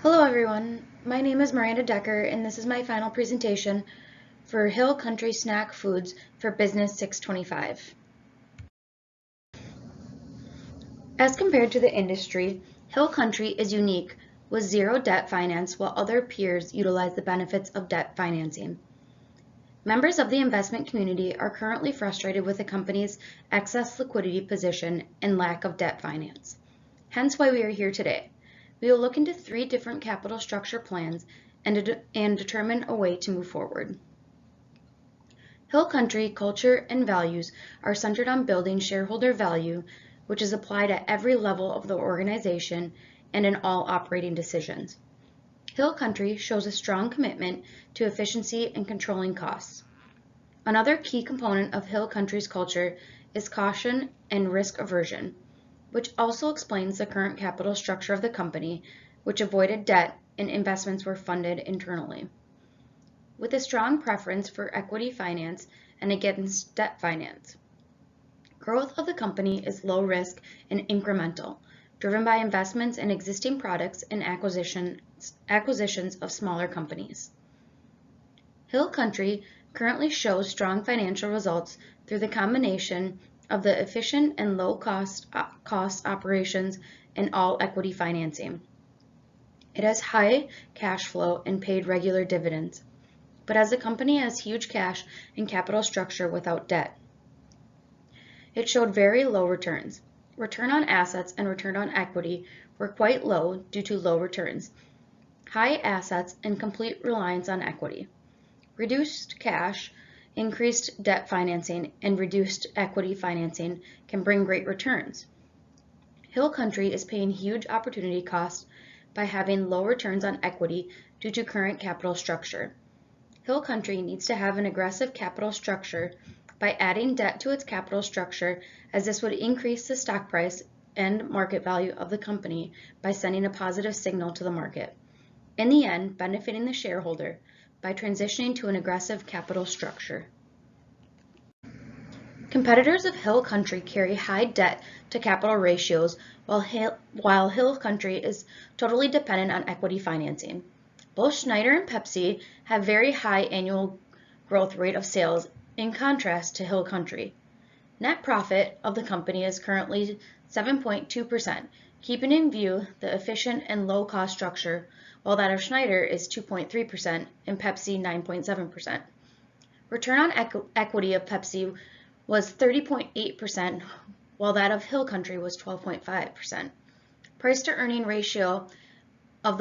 Hello everyone, my name is Miranda Decker and this is my final presentation for Hill Country Snack Foods for Business 625. As compared to the industry, Hill Country is unique with zero debt finance while other peers utilize the benefits of debt financing. Members of the investment community are currently frustrated with the company's excess liquidity position and lack of debt finance. Hence why we are here today. We will look into 3 different capital structure plans and determine a way to move forward. Hill Country culture and values are centered on building shareholder value, which is applied at every level of the organization and in all operating decisions. Hill Country shows a strong commitment to efficiency and controlling costs. Another key component of Hill Country's culture is caution and risk aversion, which also explains the current capital structure of the company, which avoided debt and investments were funded internally. With a strong preference for equity finance and against debt finance. Growth of the company is low risk and incremental, driven by investments in existing products and acquisitions of smaller companies. Hill Country currently shows strong financial results through the combination of the efficient and low-cost operations and all equity financing. It has high cash flow and paid regular dividends, but as the company has huge cash and capital structure without debt. It showed very low returns. Return on assets and return on equity were quite low due to low returns, high assets, and complete reliance on equity. Reduced cash, increased debt financing, and reduced equity financing can bring great returns. Hill Country is paying huge opportunity costs by having low returns on equity due to current capital structure. Hill Country needs to have an aggressive capital structure by adding debt to its capital structure, as this would increase the stock price and market value of the company by sending a positive signal to the market. In the end, benefiting the shareholder by transitioning to an aggressive capital structure. Competitors of Hill Country carry high debt to capital ratios while Hill Country is totally dependent on equity financing. Both Schneider and Pepsi have very high annual growth rate of sales in contrast to Hill Country. Net profit of the company is currently 7.2%, keeping in view the efficient and low cost structure, while that of Schneider is 2.3% and Pepsi 9.7%. Return on equity of Pepsi was 30.8%, while that of Hill Country was 12.5%. Price to earning ratio of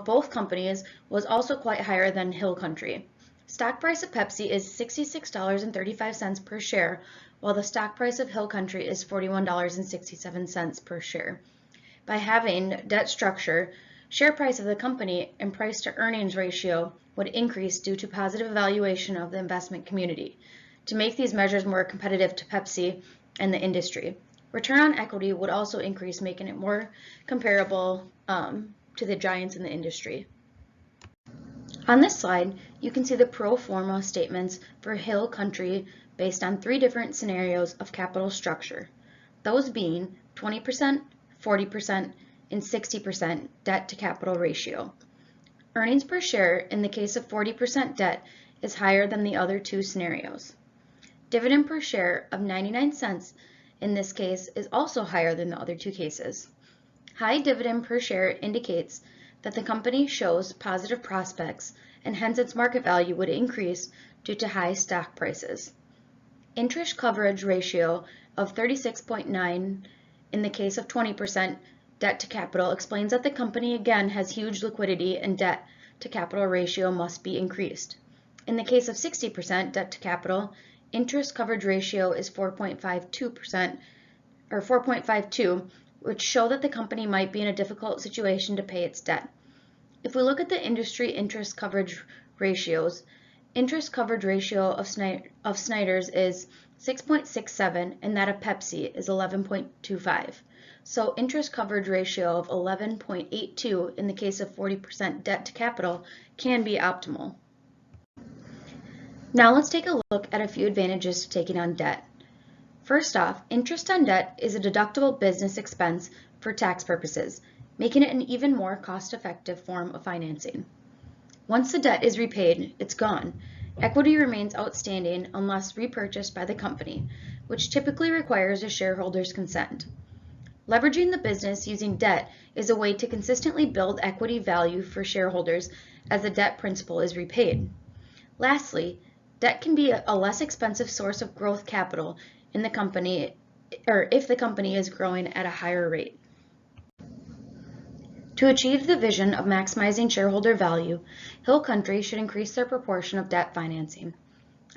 both companies was also quite higher than Hill Country. Stock price of Pepsi is $66.35 per share, while the stock price of Hill Country is $41.67 per share. By having debt structure, share price of the company and price to earnings ratio would increase due to positive evaluation of the investment community to make these measures more competitive to Pepsi and the industry. Return on equity would also increase, making it more comparable to the giants in the industry. On this slide, you can see the pro forma statements for Hill Country based on 3 different scenarios of capital structure, those being 20%, 40%, and 60% debt to capital ratio. Earnings per share in the case of 40% debt is higher than the other 2 scenarios. Dividend per share of 99 cents in this case is also higher than the other 2 cases. High dividend per share indicates that the company shows positive prospects and hence its market value would increase due to high stock prices. Interest coverage ratio of 36.9 in the case of 20% debt to capital explains that the company again has huge liquidity and debt to capital ratio must be increased. In the case of 60% debt to capital, interest coverage ratio is 4.52% or 4.52, which show that the company might be in a difficult situation to pay its debt. If we look at the industry interest coverage ratios, interest coverage ratio of Schneider's is 6.67 and that of Pepsi is 11.25. So interest coverage ratio of 11.82 in the case of 40% debt to capital can be optimal. Now let's take a look at a few advantages to taking on debt. First off, interest on debt is a deductible business expense for tax purposes. making it an even more cost-effective form of financing. Once the debt is repaid, it's gone. Equity remains outstanding unless repurchased by the company, which typically requires a shareholder's consent. Leveraging the business using debt is a way to consistently build equity value for shareholders as the debt principal is repaid. Lastly, debt can be a less expensive source of growth capital in the company, or if the company is growing at a higher rate. To achieve the vision of maximizing shareholder value, Hill Country should increase their proportion of debt financing.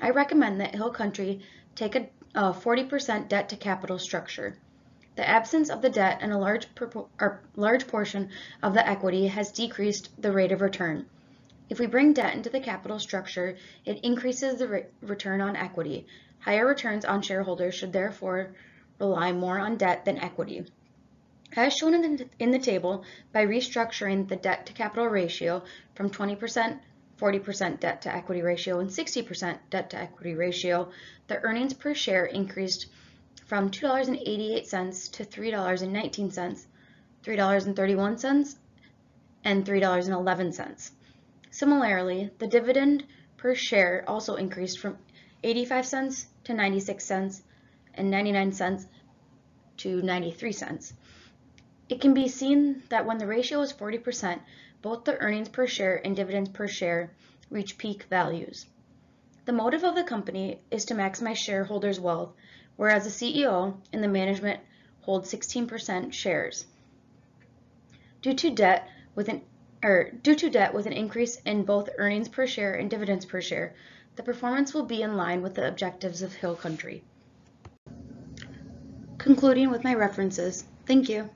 I recommend that Hill Country take a 40% debt to capital structure. The absence of the debt and a large portion of the equity has decreased the rate of return. If we bring debt into the capital structure, it increases the return on equity. Higher returns on shareholders should therefore rely more on debt than equity. As shown in the table, by restructuring the debt to capital ratio from 20%, 40% debt to equity ratio, and 60% debt to equity ratio, the earnings per share increased from $2.88 to $3.19, $3.31, and $3.11. Similarly, the dividend per share also increased from 85 cents to 96 cents and 99 cents to 93 cents. It can be seen that when the ratio is 40%, both the earnings per share and dividends per share reach peak values. The motive of the company is to maximize shareholders' wealth, whereas the CEO and the management hold 16% shares. Due to debt with an increase in both earnings per share and dividends per share, the performance will be in line with the objectives of Hill Country. Concluding with my references, thank you.